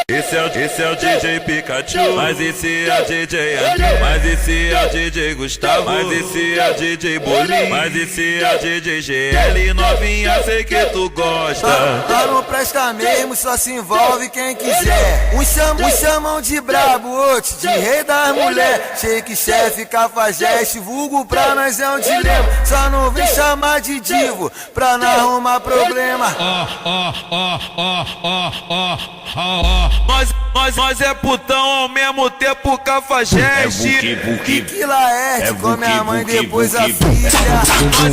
Esse é o DJ Pikachu, mas esse é o DJ André, mas esse é o DJ Gustavo, mas esse é o DJ Bolinho, mas esse é o DJ GL. Novinha, sei que tu gosta. Não presta mesmo, só se envolve quem quiser. Uns chamam de brabo, outros de rei das mulher. Shake, chefe, cafajeste, vulgo pra nós é um dilema. Só não vem chamar de divo pra não arrumar problema. Nós é putão ao mesmo tempo cafajeste. Que Laerte, come a mãe depois a filha.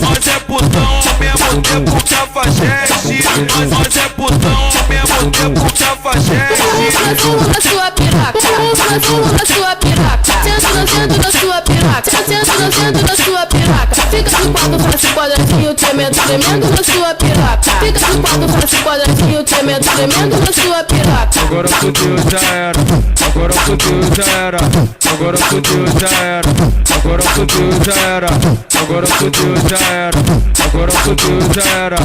Nós é putão ao mesmo tempo cafajeste. Nós é putão ao mesmo tempo cafajeste. Franzulo na sua piroca, franzulo na sua piroca. Sento no centro da sua piroca, sento no centro da sua piroca. Fica no quadro, faz o quadradinho, tremendo na sua piroca. Fica no quadro, faz o quadradinho, tremendo na sua piroca. Agora fudeu, já era. Agora fudeu, já era. Agora fudeu, já era. Agora fudeu, já era. Agora fudeu, já era. Agora fudeu, já era.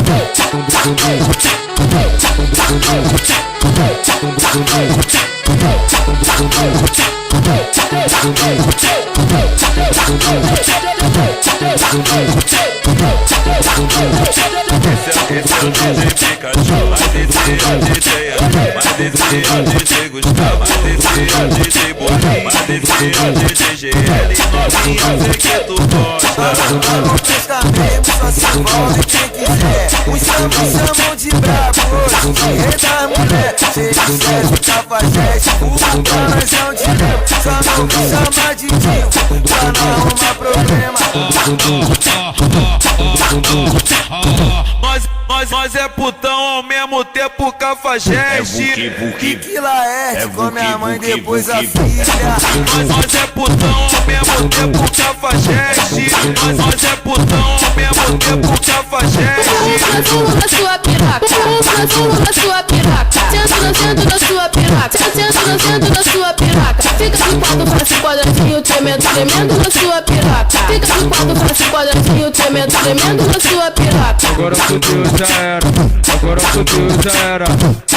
Esse é o DJ Pikachu, mas esse é o DJ André, mas esse é o DJ Gustavo, mas esse é o DJ Bolinho, mas esse é o DJ GL. Novinha, sei que tu gosta. Não presta mesmo, só se envolve quem quiser. Uns chamam de brabo, outros de rei das mulher. Shake, chefe, cafajeste, vulgo pra nós é um dilema. Só não vem chamar de divo pra não arrumar problema. Nós é putão ao mesmo tempo cafajeste. Que Laerte, come a mãe depois a filha. Nós é putão ao mesmo tempo cafajeste. Nós é putão ao mesmo tempo cafajeste. Franzulo na sua piroca, franzulo na sua piroca. Sento no centro da sua piroca, sento no centro da sua piroca. Fica no quadro, faz o quadradinho, tremendo na sua piroca. Fica no quadro, faz o quadradinho, tremendo na sua piroca. Agora fudeu, já era. Agora fudeu, já era.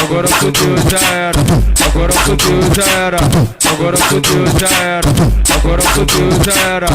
Agora fudeu, já era. Agora fudeu, já era. Agora fudeu, já era. Agora fudeu, já era.